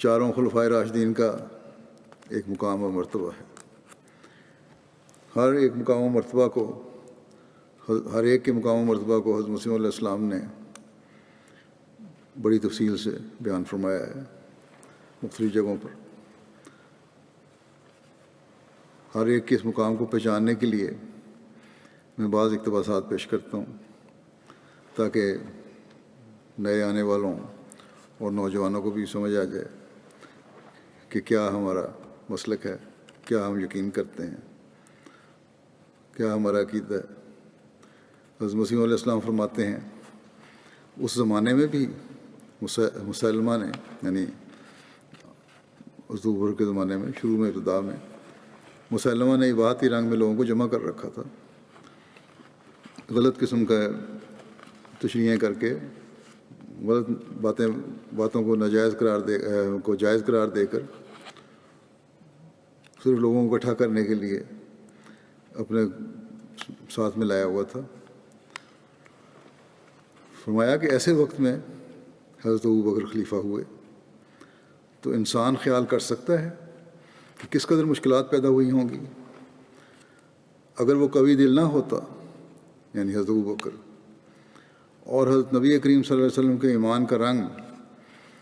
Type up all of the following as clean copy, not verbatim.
چاروں خلفائے راشدین کا ایک مقام و مرتبہ ہے۔ ہر ایک مقام و مرتبہ کو ہر ایک کے مقام و مرتبہ کو حضرت مسیح علیہ السلام نے بڑی تفصیل سے بیان فرمایا ہے مختلف جگہوں پر۔ ہر ایک کے اس مقام کو پہچاننے کے لیے میں بعض اقتباسات پیش کرتا ہوں تاکہ نئے آنے والوں اور نوجوانوں کو بھی سمجھ آ جائے کہ کیا ہمارا مسلک ہے، کیا ہم یقین کرتے ہیں، کیا ہمارا عقیدہ ہے۔ حضرت مسیح علیہ السلام فرماتے ہیں اس زمانے میں بھی مسلمہ نے، یعنی حضرت ابوبکر کے زمانے میں شروع میں ابتدا میں مسلمہ نے اباحتی رنگ میں لوگوں کو جمع کر رکھا تھا، غلط قسم کا تشریحیں کر کے، غلط باتوں کو ناجائز جائز قرار دے کر صرف لوگوں کو اکٹھا کرنے کے لیے اپنے ساتھ میں لایا ہوا تھا۔ فرمایا کہ ایسے وقت میں حضرت ابوبکر خلیفہ ہوئے تو انسان خیال کر سکتا ہے کہ کس قدر مشکلات پیدا ہوئی ہوں گی۔ اگر وہ قوی دل نہ ہوتا، یعنی حضرت ابوبکر، اور حضرت نبی کریم صلی اللہ علیہ وسلم کے ایمان کا رنگ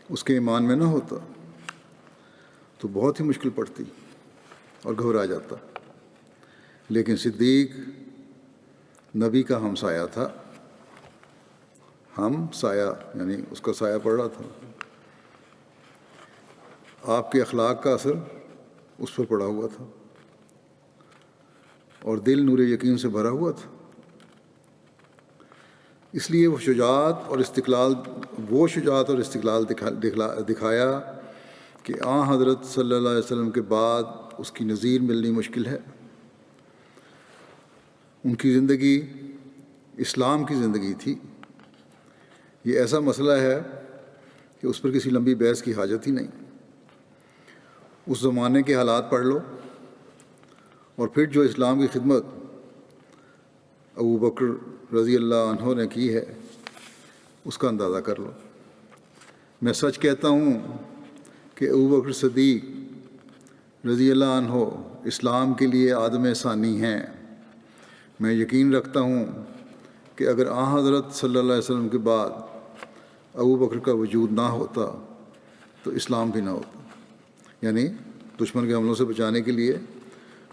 اس کے ایمان میں نہ ہوتا تو بہت ہی مشکل پڑتی اور گھبرا جاتا۔ لیکن صدیق نبی کا ہمسایہ تھا، ہم سایہ یعنی اس کا سایہ پڑ رہا تھا، آپ کے اخلاق کا اثر اس پر پڑا ہوا تھا اور دل نور یقین سے بھرا ہوا تھا۔ اس لیے وہ شجاعت اور استقلال دکھایا کہ حضرت صلی اللہ علیہ وسلم کے بعد اس کی نظیر ملنی مشکل ہے۔ ان کی زندگی اسلام کی زندگی تھی۔ یہ ایسا مسئلہ ہے کہ اس پر کسی لمبی بحث کی حاجت ہی نہیں۔ اس زمانے کے حالات پڑھ لو اور پھر جو اسلام کی خدمت ابوبکر رضی اللہ عنہ نے کی ہے اس کا اندازہ کر لو۔ میں سچ کہتا ہوں کہ ابوبکر صدیق رضی اللہ عنہ اسلام کے لیے آدم ثانی ہیں۔ میں یقین رکھتا ہوں کہ اگر حضرت صلی اللہ علیہ وسلم کے بعد ابوبکر کا وجود نہ ہوتا تو اسلام بھی نہ ہوتا۔ یعنی دشمن کے حملوں سے بچانے کے لیے،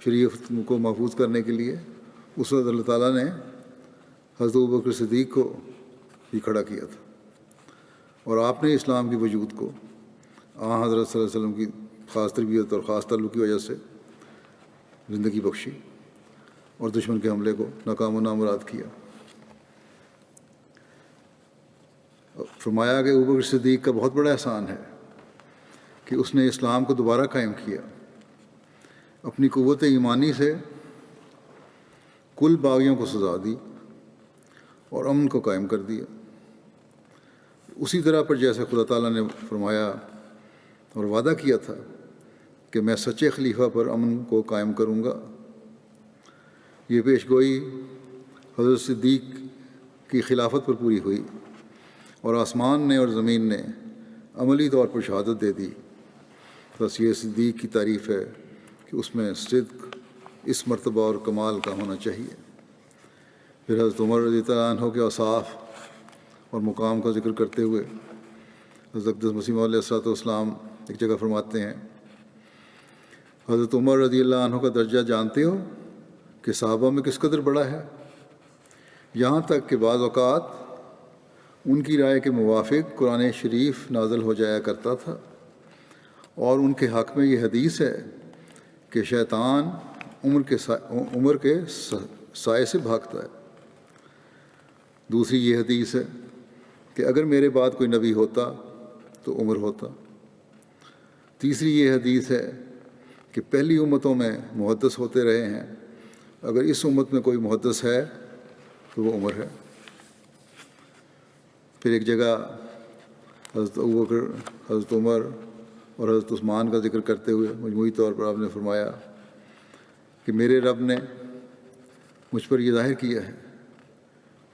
شریعت کو محفوظ کرنے کے لیے اس وقت اللہ تعالیٰ نے حضرت ابوبکر صدیق کو ہی کھڑا کیا تھا، اور آپ نے اسلام کے وجود کو حضرت صلی اللہ علیہ وسلم کی خاص تربیت اور خاص تعلق کی وجہ سے زندگی بخشی اور دشمن کے حملے کو ناکام و نامراد کیا۔ فرمایا کہ ابوبکر صدیق کا بہت بڑا احسان ہے کہ اس نے اسلام کو دوبارہ قائم کیا، اپنی قوت ایمانی سے کل باغیوں کو سزا دی اور امن کو قائم کر دیا، اسی طرح پر جیسے خدا تعالیٰ نے فرمایا اور وعدہ کیا تھا کہ میں سچے خلیفہ پر امن کو قائم کروں گا۔ یہ پیش گوئی حضرت صدیق کی خلافت پر پوری ہوئی اور آسمان نے اور زمین نے عملی طور پر شہادت دے دی۔ بس یہ صدیق کی تعریف ہے کہ اس میں صدق اس مرتبہ اور کمال کا ہونا چاہیے۔ پھر حضرت عمر رضی اللہ عنہ کے اوصاف اور مقام کا ذکر کرتے ہوئے حضرت اقدس مسیح علیہ السلام ایک جگہ فرماتے ہیں، حضرت عمر رضی اللہ عنہ کا درجہ جانتے ہو کہ صحابہ میں کس قدر بڑا ہے؟ یہاں تک کہ بعض اوقات ان کی رائے کے موافق قرآن شریف نازل ہو جایا کرتا تھا، اور ان کے حق میں یہ حدیث ہے کہ شیطان عمر کے سائے سے بھاگتا ہے۔ دوسری یہ حدیث ہے کہ اگر میرے بعد کوئی نبی ہوتا تو عمر ہوتا۔ تیسری یہ حدیث ہے کہ پہلی امتوں میں محدث ہوتے رہے ہیں، اگر اس امت میں کوئی محدث ہے تو وہ عمر ہے۔ پھر ایک جگہ حضرت ابوبکر، حضرت عمر اور حضرت عثمان کا ذکر کرتے ہوئے مجموعی طور پر آپ نے فرمایا کہ میرے رب نے مجھ پر یہ ظاہر کیا ہے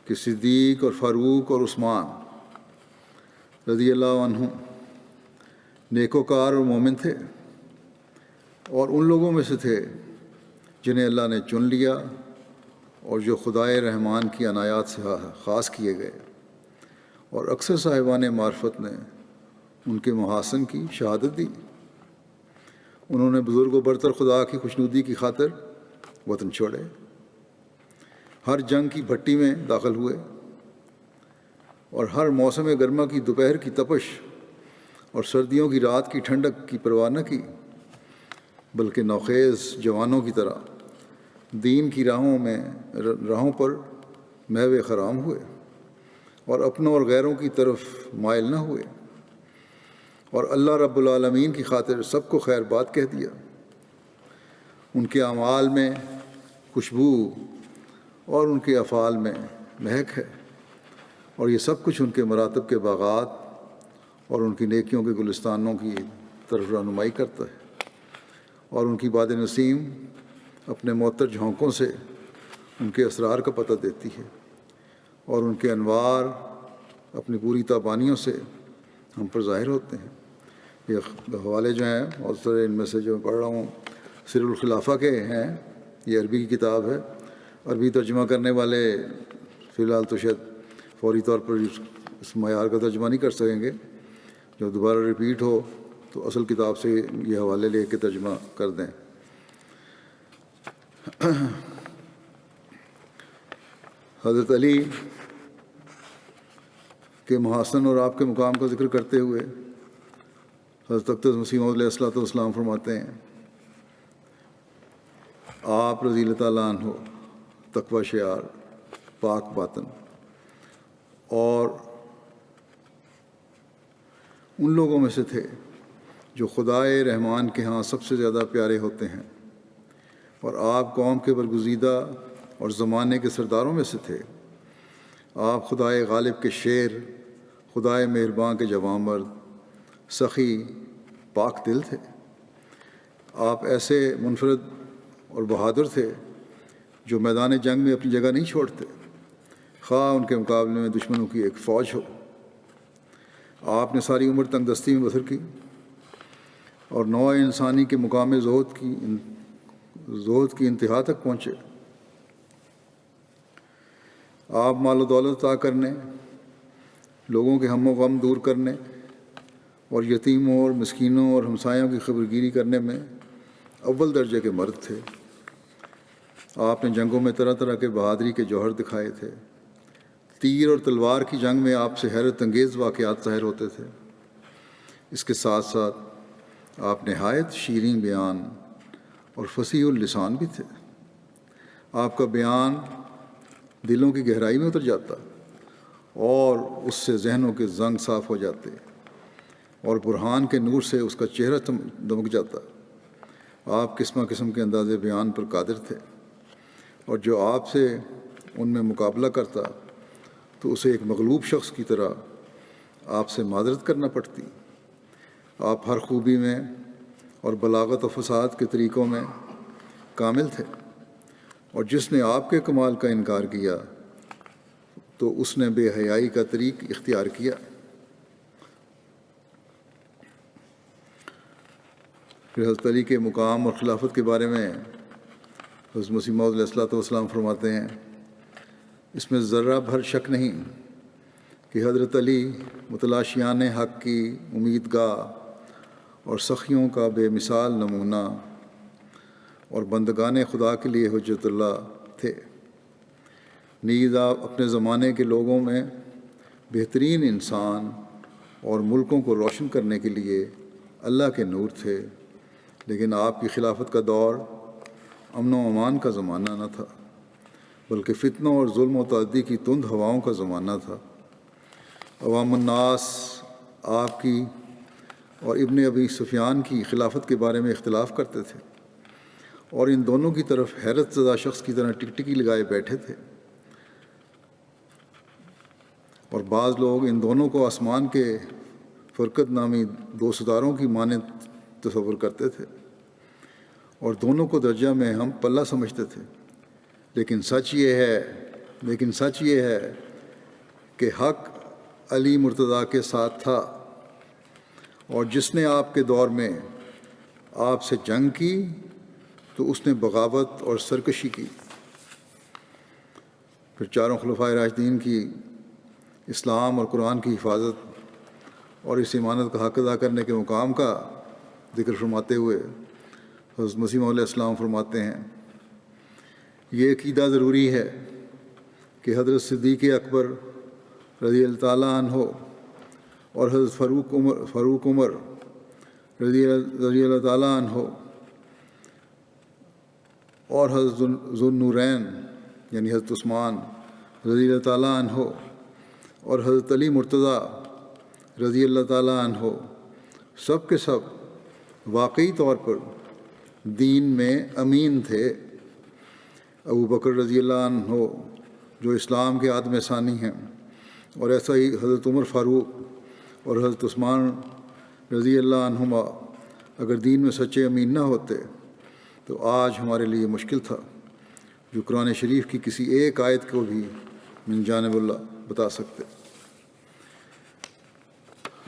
کہ صدیق اور فاروق اور عثمان رضی اللہ عنہ نیکوکار اور مومن تھے، اور ان لوگوں میں سے تھے جنہیں اللہ نے چن لیا اور جو خدائے رحمان کی عنایات سے خاص کیے گئے، اور اکثر صاحبان معرفت نے ان کے محاسن کی شہادت دی۔ انہوں نے بزرگ و برتر خدا کی خوشنودی کی خاطر وطن چھوڑے، ہر جنگ کی بھٹی میں داخل ہوئے، اور ہر موسم گرما کی دوپہر کی تپش اور سردیوں کی رات کی ٹھنڈک کی پرواہ نہ کی، بلکہ نوخیز جوانوں کی طرح دین کی راہوں پر محو خرام ہوئے، اور اپنوں اور غیروں کی طرف مائل نہ ہوئے، اور اللہ رب العالمین کی خاطر سب کو خیر بات کہہ دیا۔ ان کے اعمال میں خوشبو اور ان کے افعال میں مہک ہے، اور یہ سب کچھ ان کے مراتب کے باغات اور ان کی نیکیوں کے گلستانوں کی طرف رہنمائی کرتا ہے، اور ان کی باد نسیم اپنے معطر جھونکوں سے ان کے اسرار کا پتہ دیتی ہے، اور ان کے انوار اپنی پوری تابانیوں سے ہم پر ظاہر ہوتے ہیں۔ یہ حوالے جو ہیں بہت سارے ان میں سے جو پڑھ رہا ہوں سر الخلافہ کے ہیں، یہ عربی کی کتاب ہے۔ عربی ترجمہ کرنے والے فی الحال تو شاید فوری طور پر اس معیار کا ترجمہ نہیں کر سکیں گے، جب دوبارہ ریپیٹ ہو تو اصل کتاب سے یہ حوالے لے کے ترجمہ کر دیں۔ حضرت علی کے محاسن اور آپ کے مقام کا ذکر کرتے ہوئے حضرت اقدس مسیح موعود علیہ الصلوۃ والسلام فرماتے ہیں، آپ رضی اللہ تعالیٰ عنہ تقوی شعار، پاک باطن، اور ان لوگوں میں سے تھے جو خدائے رحمان کے ہاں سب سے زیادہ پیارے ہوتے ہیں، اور آپ قوم کے برگزیدہ اور زمانے کے سرداروں میں سے تھے۔ آپ خدائے غالب کے شیر، خدائے مہرباں کے جواں مرد، سخی پاک دل تھے۔ آپ ایسے منفرد اور بہادر تھے جو میدان جنگ میں اپنی جگہ نہیں چھوڑتے، خواہ ان کے مقابلے میں دشمنوں کی ایک فوج ہو۔ آپ نے ساری عمر تنگ دستی میں بسر کی اور نوع انسانی کے مقام زہد کی انتہا تک پہنچے۔ آپ مال و دولت عطا کرنے، لوگوں کے ہم و غم دور کرنے، اور یتیموں اور مسکینوں اور ہمسایوں کی خبرگیری کرنے میں اول درجے کے مرد تھے۔ آپ نے جنگوں میں طرح طرح کے بہادری کے جوہر دکھائے تھے۔ تیر اور تلوار کی جنگ میں آپ سے حیرت انگیز واقعات ظاہر ہوتے تھے۔ اس کے ساتھ ساتھ آپ نہایت شیریں بیان اور فصیح اللسان بھی تھے۔ آپ کا بیان دلوں کی گہرائی میں اتر جاتا اور اس سے ذہنوں کے زنگ صاف ہو جاتے، اور برہان کے نور سے اس کا چہرہ دمک جاتا۔ آپ قسم قسم کے انداز بیان پر قادر تھے، اور جو آپ سے ان میں مقابلہ کرتا تو اسے ایک مغلوب شخص کی طرح آپ سے معذرت کرنا پڑتی۔ آپ ہر خوبی میں اور بلاغت و فصاحت کے طریقوں میں کامل تھے، اور جس نے آپ کے کمال کا انکار کیا تو اس نے بے حیائی کا طریق اختیار کیا۔ پھر حضرت علی کے مقام اور خلافت کے بارے میں حضرت مسیح موعود علیہ الصلوۃ والسلام فرماتے ہیں، اس میں ذرہ بھر شک نہیں کہ حضرت علی متلاشیان حق کی امیدگاہ اور سخیوں کا بے مثال نمونہ اور بندگان خدا کے لیے حجت اللہ تھے۔ نیز آپ اپنے زمانے کے لوگوں میں بہترین انسان اور ملکوں کو روشن کرنے کے لیے اللہ کے نور تھے، لیکن آپ کی خلافت کا دور امن و امان کا زمانہ نہ تھا، بلکہ فتنوں اور ظلم و تعدی کی تند ہواؤں کا زمانہ تھا۔ عوام الناس آپ کی اور ابن ابی سفیان کی خلافت کے بارے میں اختلاف کرتے تھے، اور ان دونوں کی طرف حیرت زدہ شخص کی طرح ٹکٹکی لگائے بیٹھے تھے، اور بعض لوگ ان دونوں کو آسمان کے فرقت نامی دو ستاروں کی مانند تصور کرتے تھے، اور دونوں کو درجہ میں ہم پلہ سمجھتے تھے۔ لیکن سچ یہ ہے کہ حق علی مرتضیٰ کے ساتھ تھا، اور جس نے آپ کے دور میں آپ سے جنگ کی تو اس نے بغاوت اور سرکشی کی۔ پھر چاروں خلفائے راشدین کی اسلام اور قرآن کی حفاظت اور اس امانت کا حق ادا کرنے کے مقام کا ذکر فرماتے ہوئے حضرت مسیح موعود علیہ السلام فرماتے ہیں، یہ عقیدہ ضروری ہے کہ حضرت صدیق اکبر رضی اللہ تعالیٰ عنہ اور حضرت فاروق عمر رضی اللہ تعالیٰ عنہ اور حضرت ذو النورین یعنی حضرت عثمان رضی اللہ تعالیٰ عنہ اور حضرت علی مرتضیٰ رضی اللہ تعالیٰ عنہ سب کے سب واقعی طور پر دین میں امین تھے۔ ابو بکر رضی اللہ عنہ جو اسلام کے عادم ثانی ہیں، اور ایسا ہی حضرت عمر فاروق اور حضرت عثمان رضی اللہ عنہما اگر دین میں سچے امین نہ ہوتے تو آج ہمارے لیے مشکل تھا جو قرآن شریف کی کسی ایک آیت کو بھی من جانب اللہ بتا سکتے۔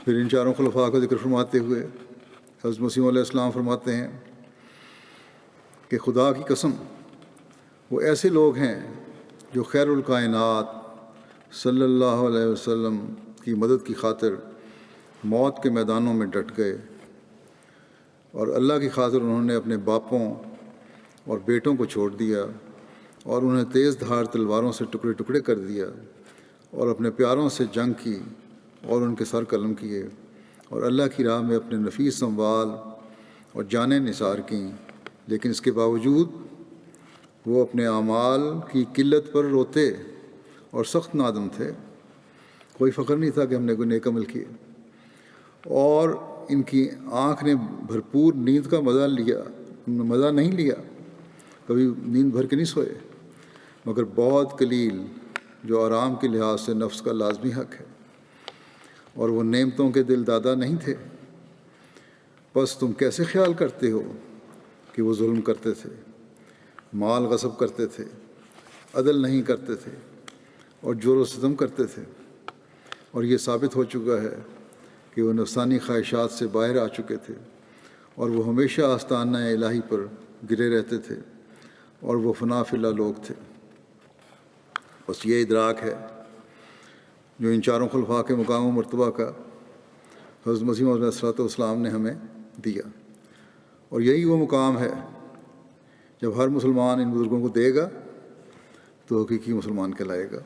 پھر ان چاروں خلفاء کا ذکر فرماتے ہوئے حضرت مسیح علیہ السلام فرماتے ہیں کہ خدا کی قسم وہ ایسے لوگ ہیں جو خیر الکائنات صلی اللہ علیہ وسلم کی مدد کی خاطر موت کے میدانوں میں ڈٹ گئے، اور اللہ کی خاطر انہوں نے اپنے باپوں اور بیٹوں کو چھوڑ دیا اور انہیں تیز دھار تلواروں سے ٹکڑے ٹکڑے کر دیا، اور اپنے پیاروں سے جنگ کی اور ان کے سر قلم کیے، اور اللہ کی راہ میں اپنے نفیس اموال اور جانیں نثار کیں، لیکن اس کے باوجود وہ اپنے اعمال کی قلت پر روتے اور سخت نادم تھے۔ کوئی فخر نہیں تھا کہ ہم نے کوئی نیک عمل کیے، اور ان کی آنکھ نے بھرپور نیند کا مزہ لیا، مزہ نہیں لیا، کبھی نیند بھر کے نہیں سوئے، مگر بہت قلیل جو آرام کے لحاظ سے نفس کا لازمی حق ہے، اور وہ نعمتوں کے دل دادا نہیں تھے۔ بس تم کیسے خیال کرتے ہو کہ وہ ظلم کرتے تھے، مال غصب کرتے تھے، عدل نہیں کرتے تھے اور جور و ستم کرتے تھے، اور یہ ثابت ہو چکا ہے کہ وہ نفسانی خواہشات سے باہر آ چکے تھے، اور وہ ہمیشہ آستانہ الہی پر گرے رہتے تھے، اور وہ فنا فی اللہ لوگ تھے۔ بس یہ ادراک ہے جو ان چاروں خلفاء کے مقام و مرتبہ کا حضرت مسیح موعود علیہ السلام نے ہمیں دیا، اور یہی وہ مقام ہے جب ہر مسلمان ان بزرگوں کو دے گا تو حقیقی مسلمان کہلائے گا۔